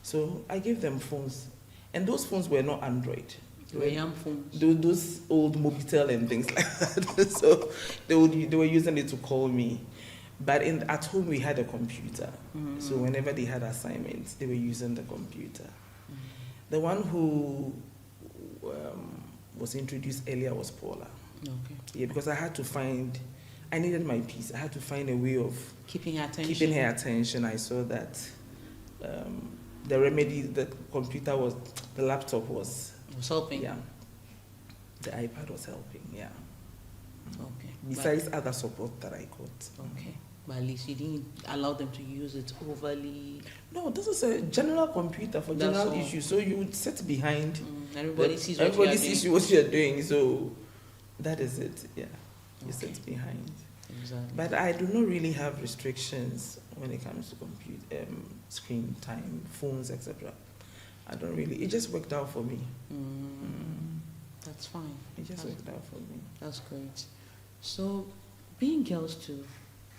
So I gave them phones. And those phones were not Android. They were young phones. Those old Mobitel and things like that. So they were using it to call me. But at home we had a computer. So whenever they had assignments, they were using the computer. The one who was introduced earlier was Paula. Okay. Yeah, because I needed my peace. I had to find a way of keeping her attention. I saw that the remedy, the laptop was helping. Yeah. The iPad was helping, yeah. Okay. Besides other support that I got. Okay. But at least you didn't allow them to use it overly. No, this is a general computer for general issues. So you would sit behind. Everybody sees what you're doing. So that is it, yeah. You sit behind. Exactly. But I do not really have restrictions when it comes to screen time, phones, etc. I don't really. It just worked out for me. That's fine. It just worked out for me. That's great. So, being girls too,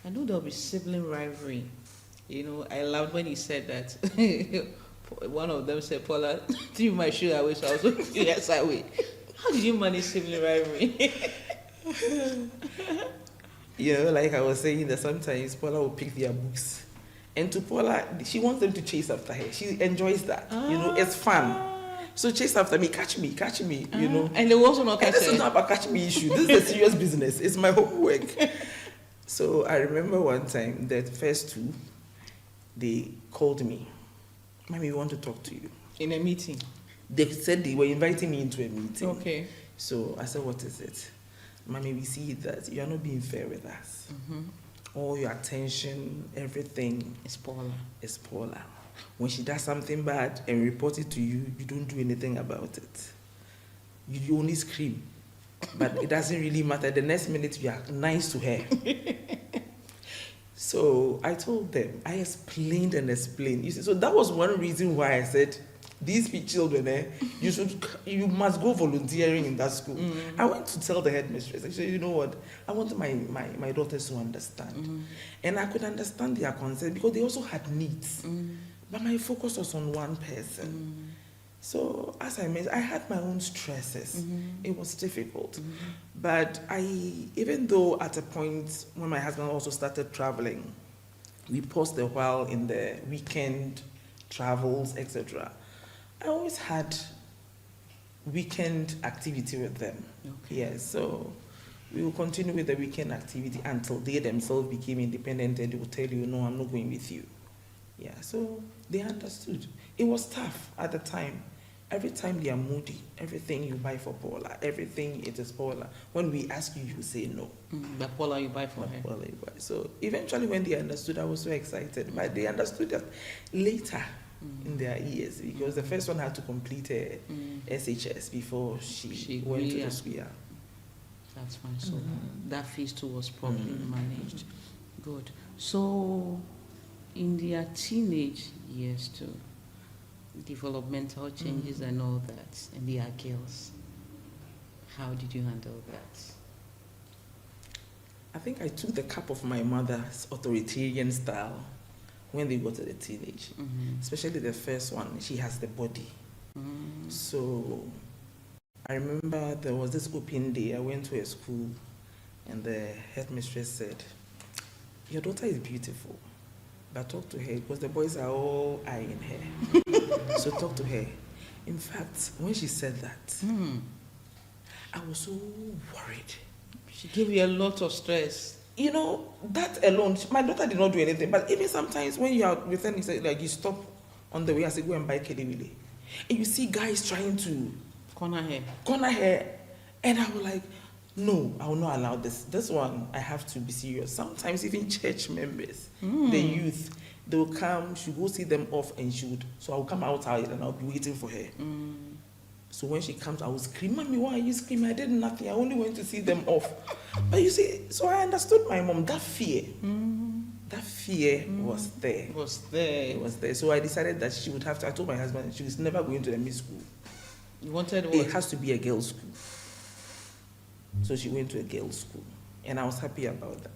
I know there'll be sibling rivalry. You know, I loved when he said that. One of them said, Paula, threw my shoe away, so I was looking yes away. How did you manage sibling rivalry? You know, like I was saying, that sometimes Paula will pick their books. And to Paula, she wants them to chase after her. She enjoys that. You know, it's fun. So chase after me, catch me, you know. And they will also not catch This is not about catch me issue. This is a serious business. It's my homework. So I remember one time, the first two, they called me. Mommy, we want to talk to you. in a meeting. They said they were inviting me into a meeting. Okay. So I said, what is it? Mommy, we see that you are not being fair with us. All your attention, everything It's Paula. is Paula. When she does something bad and report it to you, you don't do anything about it. You only scream. But it doesn't really matter. The next minute, you are nice to her. So I told them, I explained and explained. You see, so that was one reason why I said, these children, you must go volunteering in that school. I went to tell the headmistress, I said, you know what, I want my daughters to understand. And I could understand their concern because they also had needs. But my focus was on one person. So as I mentioned, I had my own stresses. It was difficult. But even though at a point when my husband also started traveling, we paused a while in the weekend travels, etc. I always had weekend activity with them. Okay. Yes, so we will continue with the weekend activity until they themselves became independent and they will tell you, no, I'm not going with you. Yeah, so they understood. It was tough at the time. Every time they are moody, everything you buy for Paula, everything it is Paula. When we ask you, you say no. But Paula, you buy for her. Paula, you buy. So eventually when they understood, I was so excited. But they understood that later in their years, because the first one had to complete her SHS before she went to the school. Yeah. That's fine. So that phase two was properly managed. Good. So in their teenage years too, developmental changes and all that, and they are girls. How did you handle that? I think I took the cup of my mother's authoritarian style when they got to the teenage. Especially the first one, she has the body. So I remember there was this open day. I went to a school and the headmistress said, your daughter is beautiful, but talk to her because the boys are all eyeing her. So talk to her. In fact, when she said that, I was so worried. She gave you a lot of stress. You know, that alone, my daughter did not do anything, but even sometimes when you are with them, like you stop on the way, I say, go and buy Kelly. And you see guys trying to Corner her. And I was like, no, I will not allow this. This one, I have to be serious. Sometimes even church members, the youth, they will come, she will go see them off and so I will come outside and I'll be waiting for her. So when she comes, I will scream, Mommy, why are you screaming? I did nothing. I only went to see them off. But you see, so I understood my mom, that fear. That fear was there. It was there. It was there. So I decided that she would have to, I told my husband, she was never going to the mid school. You wanted what? It has to be a girls' school. So she went to a girls' school. And I was happy about that.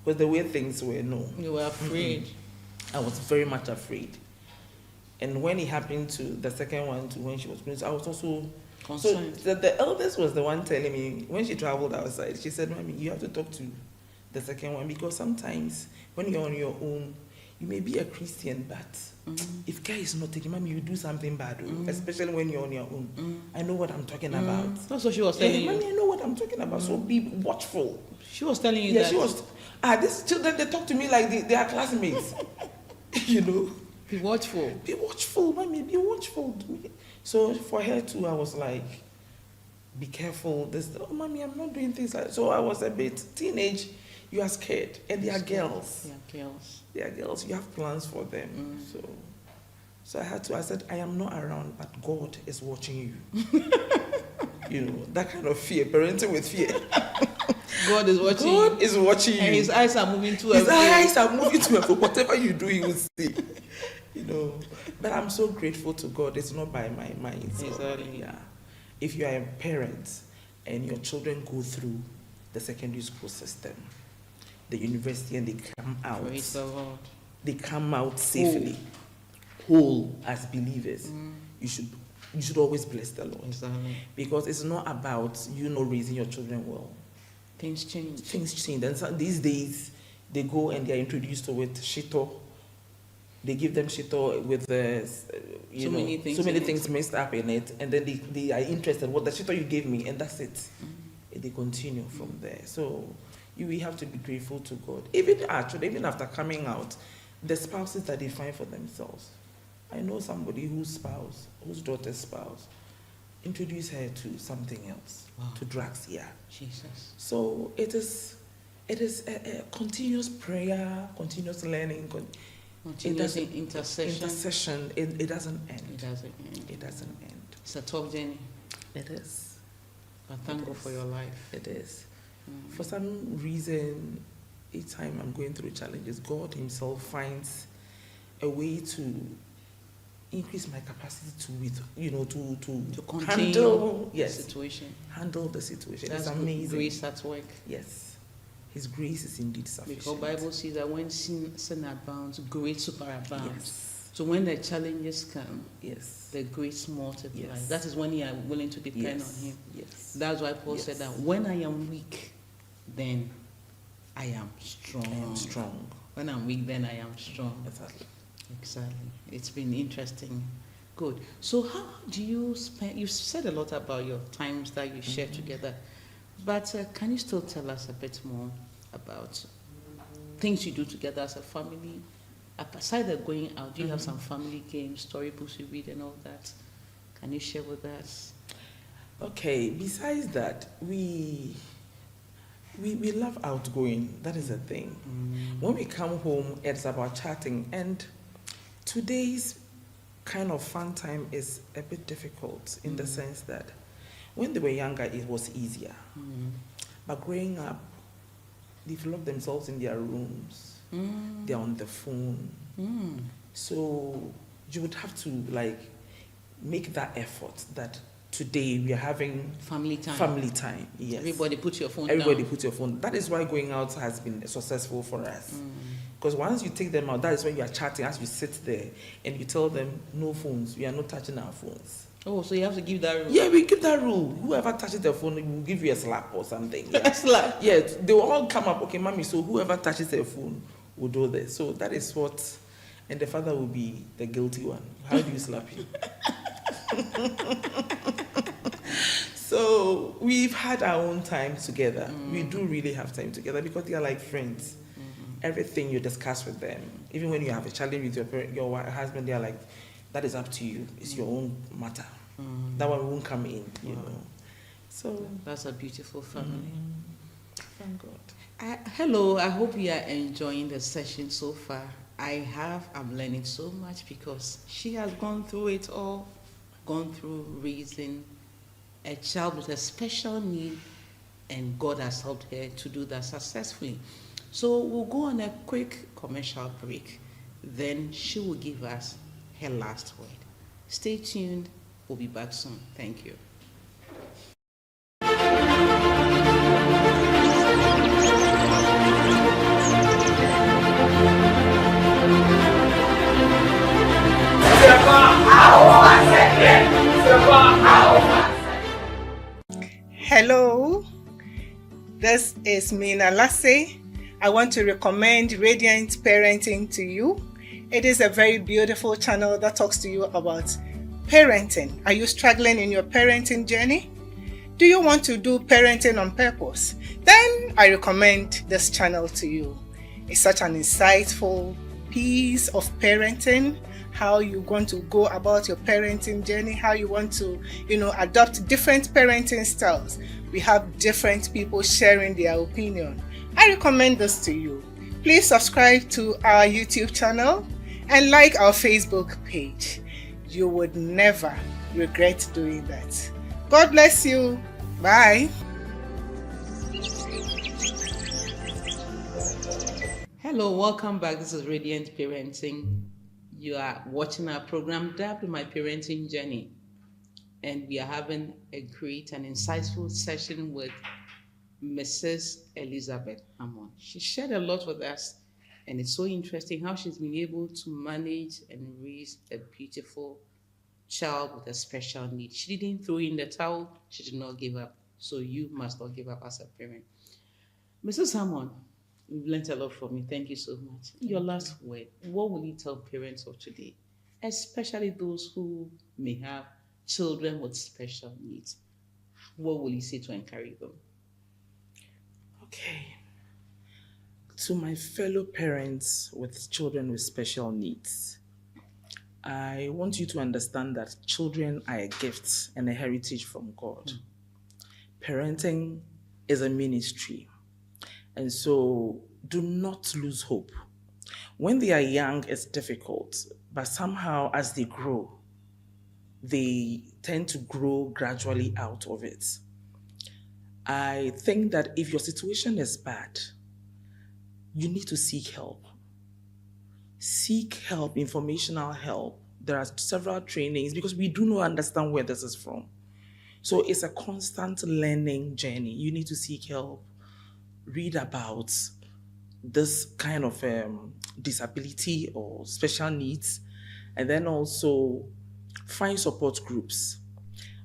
Because the way things were, no. You were afraid. I was very much afraid. And when it happened to the second one, to when she was pregnant, I was also concerned. So the eldest was the one telling me, when she traveled outside, she said, Mommy, you have to talk to the second one, because sometimes when you're on your own, you may be a Christian, but if guy is not taking, Mommy, you do something bad, especially when you're on your own. I know what I'm talking about. That's what she was telling you. Mommy, I know what I'm talking about, so be watchful. She was telling you that? Yeah, she was. These children, they talk to me like they are classmates. You know? Be watchful. Be watchful, Mommy, be watchful. So for her too, I was like, be careful. Oh, Mommy, I'm not doing things like that. So I was a bit teenage. You are scared. And they are girls. They are girls. They are girls. You have plans for them. So I said, I am not around, but God is watching you. You know, that kind of fear, parenting with fear. God is watching. God is watching you. And his eyes are moving to His eyes are moving to for whatever you do, he will see. You know. But I'm so grateful to God. It's not by my mind. Exactly. Yeah. If you are a parent and your children go through the secondary school system, the university and they come out. Praise the Lord. They come out safely, whole as believers. You should always bless the Lord. Exactly. Because it's not about you not raising your children well. Things change. Things change. And so these days, they go and they're introduced to it, shito. They give them shito with so many things mixed up in it. And then they are interested, what the shito you gave me, and that's it. And they continue from there. So we have to be grateful to God. Even after coming out, the spouses that they find for themselves. I know somebody whose daughter's spouse, introduced her to something else, to drugs, Jesus. So it is a continuous prayer, continuous learning, continuous intercession. It doesn't end. It doesn't end. It doesn't end. It's a tough journey. It is. But thank God for your life. It is. For some reason, each time I'm going through challenges, God Himself finds a way to increase my capacity to handle the situation. Handle the situation. That's it's amazing. Grace at work. Yes. His grace is indeed sufficient. Because the Bible says that when sin abounds, grace superabounds. Yes. So when the challenges come, yes, the grace multiplies. Yes. That is when you are willing to depend on Him. Yes. That's why Paul said that when I am weak, then I am strong. I am strong. When I'm weak, then I am strong. Exactly. Exactly. It's been interesting. Good. So how do you spend, you've said a lot about your times that you share together, but can you still tell us a bit more about things you do together as a family? Aside of going out, do you have some family games, storybooks you read and all that? Can you share with us? Okay, besides that, we love outgoing. That is a thing. When we come home, it's about chatting, and today's kind of fun time is a bit difficult in the sense that when they were younger, it was easier. But growing up, they've locked themselves in their rooms. They're on the phone. So you would have to make that effort that today we are having family time. Family time, yes. Everybody put your phone Everybody down. put your phone. That is why going out has been successful for us. Because once you take them out, that is when you are chatting as you sit there and you tell them, no phones, we are not touching our phones. Oh, so you have to give that rule? Yeah, we give that rule. Whoever touches the phone, we will give you a slap or something. Yeah. A slap? Yeah, they will all come up, okay, mommy, so whoever touches their phone will do this. So that is what, and the father will be the guilty one. How do you slap him? So we've had our own time together. We do really have time together because they are like friends. Everything you discuss with them, even when you have a challenge with your husband, they are like, that is up to you. It's your own matter. That one won't come in, you know. So that's a beautiful family. Thank God. Hello, I hope you are enjoying the session so far. I'm learning so much because she has gone through it all, gone through raising a child with a special need, and God has helped her to do that successfully. So we'll go on a quick commercial break, then she will give us her last word. Stay tuned, we'll be back soon. Thank you. Hello, this is Mina Lasse. I want to recommend Radiant Parenting to you. It is a very beautiful channel that talks to you about parenting. Are you struggling in your parenting journey? Do you want to do parenting on purpose? Then I recommend this channel to you. It's such an insightful piece of parenting, how you're going to go about your parenting journey, how you want to, adopt different parenting styles. We have different people sharing their opinion. I recommend this to you. Please subscribe to our YouTube channel and like our Facebook page. You would never regret doing that. God bless you. Bye. Hello, welcome back. This is Radiant Parenting. You are watching our program dubbed My Parenting Journey. And we are having a great and insightful session with Mrs. Elizabeth Hammond. She shared a lot with us, and it's so interesting how she's been able to manage and raise a beautiful child with a special need. She didn't throw in the towel, she did not give up. So you must not give up as a parent. Mrs. Hammond, we've learned a lot from you. Thank you so much. Your last word, what will you tell parents of today, especially those who may have children with special needs? What will you say to encourage them? Okay. To my fellow parents with children with special needs, I want you to understand that children are a gift and a heritage from God. Parenting is a ministry, and so do not lose hope. When they are young, it's difficult, but somehow as they grow, they tend to grow gradually out of it. I think that if your situation is bad, you need to seek help. Seek help, informational help. There are several trainings because we do not understand where this is from. So it's a constant learning journey. You need to seek help, read about this kind of disability or special needs, and then also find support groups.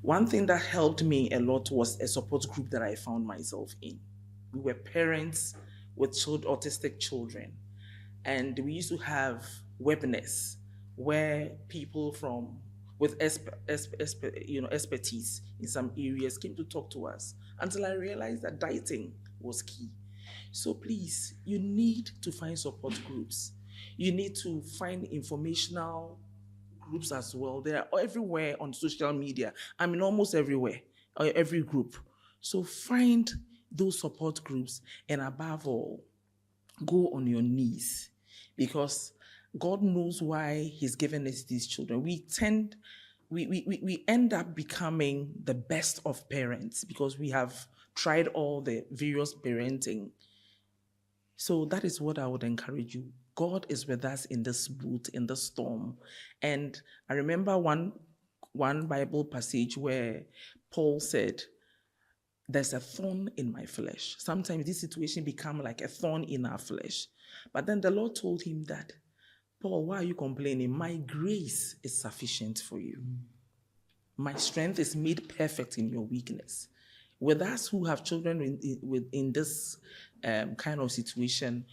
One thing that helped me a lot was a support group that I found myself in. We were parents with autistic children, and we used to have webinars where people with expertise in some areas came to talk to us until I realized that dieting was key. So please, you need to find support groups. You need to find informational groups as well. They are everywhere on social media. I mean, almost everywhere, every group. So find those support groups, and above all, go on your knees, because God knows why He's given us these children. We end up becoming the best of parents because we have tried all the various parenting. So that is what I would encourage you. God is with us in this boat, in this storm. And I remember one Bible passage where Paul said, there's a thorn in my flesh. Sometimes this situation becomes like a thorn in our flesh. But then the Lord told him that, Paul, why are you complaining? My grace is sufficient for you. My strength is made perfect in your weakness. With us who have children in this kind of situation,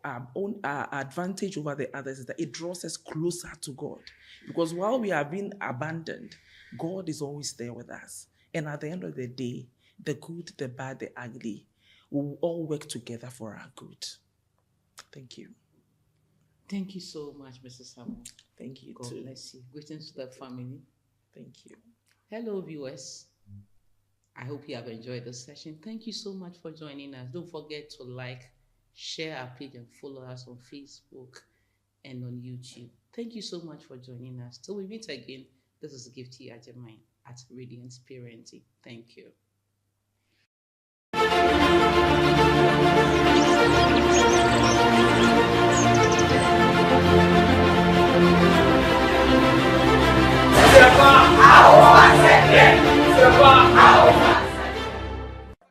our advantage over the others is that it draws us closer to God. Because while we are being abandoned, God is always there with us. And at the end of the day, the good, the bad, the ugly will all work together for our good. Thank you. Thank you so much, Mrs. Hammond. Thank you. God bless you. Greetings to the family. Thank you. Hello, viewers. I hope you have enjoyed the session. Thank you so much for joining us. Don't forget to like, share our page, and follow us on Facebook and on YouTube. Thank you so much for joining us. Till we meet again, this is Gifty Ajamine at Radiance Parenting. Thank you.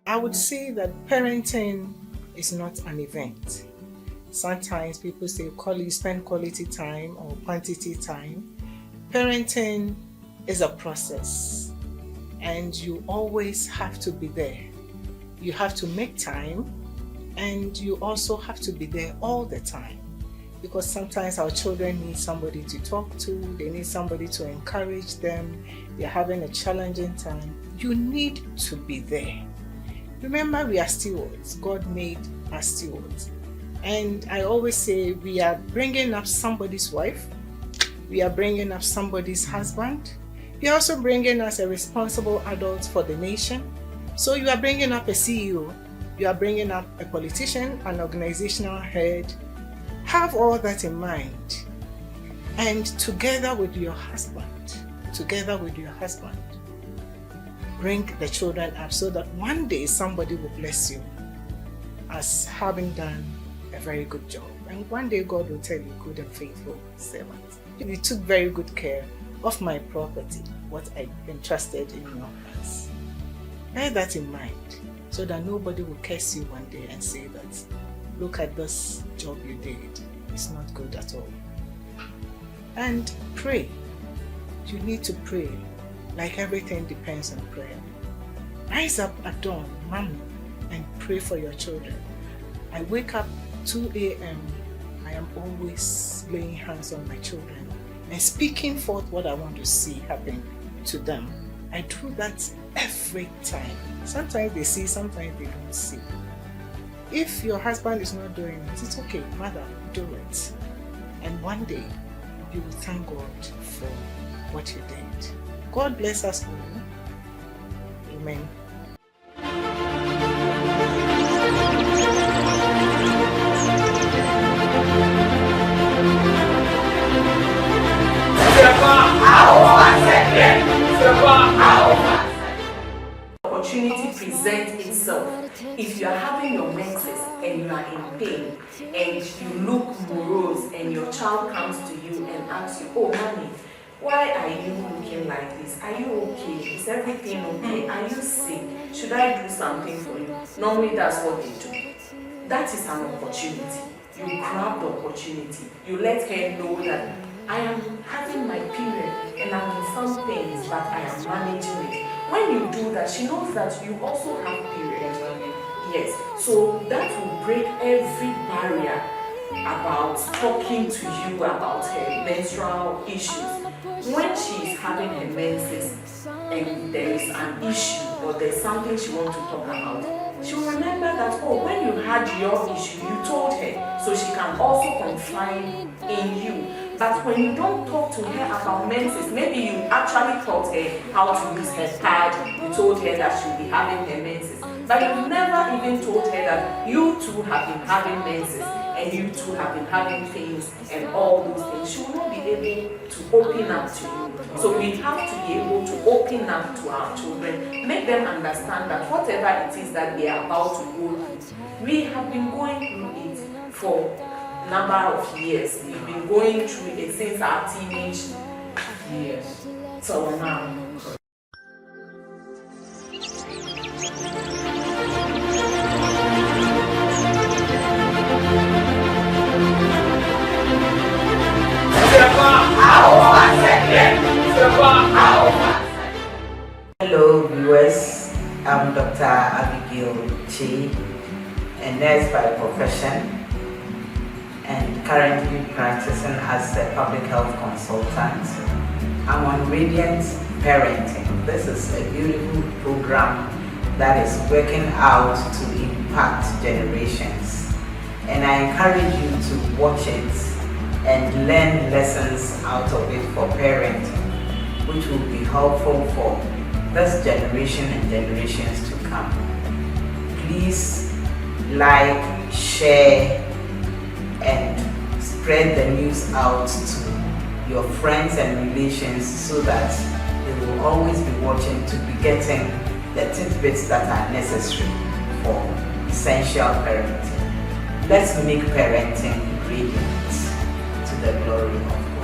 I would say that parenting is not an event. Sometimes people say spend quality time or quantity time. Parenting is a process, and you always have to be there. You have to make time, and you also have to be there all the time, because sometimes our children need somebody to talk to, they need somebody to encourage them, they're having a challenging time. You need to be there. Remember, we are stewards. God made us stewards. And I always say we are bringing up somebody's wife, we are bringing up somebody's husband, you're also bringing us a responsible adult for the nation. So you are bringing up a CEO, you are bringing up a politician, an organizational head. Have all that in mind, and together with your husband, bring the children up so that one day somebody will bless you as having done a very good job. And one day God will tell you, good and faithful servant, you took very good care of my property, what I entrusted in your hands. Bear that in mind so that nobody will curse you one day and say that, look at this job you did. It's not good at all. And pray. You need to pray. Like everything depends on prayer. Rise up at dawn, mommy, and pray for your children. I wake up 2 a.m. I am always laying hands on my children and speaking forth what I want to see happen to them. I do that every time. Sometimes they see, sometimes they don't see. If your husband is not doing it, it's okay, mother, do it. And one day, you will thank God for what you did. God bless us all. Amen. Opportunity presents itself. If you are having your menses and you are in pain and you look morose and your child comes to you and asks you, oh mommy, why are you looking like this? Are you okay? Is everything okay? Are you sick? Should I do something for you? Normally that's what they do. That is an opportunity. You grab the opportunity. You let her know that I am having my period and I'm in some pains, but I am managing it. When you do that, she knows that you also have period. Yes, so that will break every barrier about talking to you about her menstrual issues. When she is having her menses and there is an issue or there's something she wants to talk about, she will remember that, oh, when you had your issue, you told her, so she can also confide in you. But when you don't talk to her about menses, maybe you actually taught her how to use her pad, you told her that she'll be having her menses, but you never even told her that you too have been having menses and you too have been having pains and all those things. She will not be able to open up to you. So we have to be able to open up to our children, make them understand that whatever it is that they are about to go through, we have been going through it for number of years. We've been going through it since our teenage years till now. Hello viewers, I'm Dr. Abigail Chi, a nurse by profession and currently practicing as a public health consultant. I'm on Radiant Parenting. This is a beautiful program that is working out to impact generations. And I encourage you to watch it and learn lessons out of it for parenting, which will be helpful for this generation and generations to come. Please like, share, and spread the news out to your friends and relations so that they will always be watching to be getting the tidbits that are necessary for essential parenting. Let's make parenting radiant to the glory of God.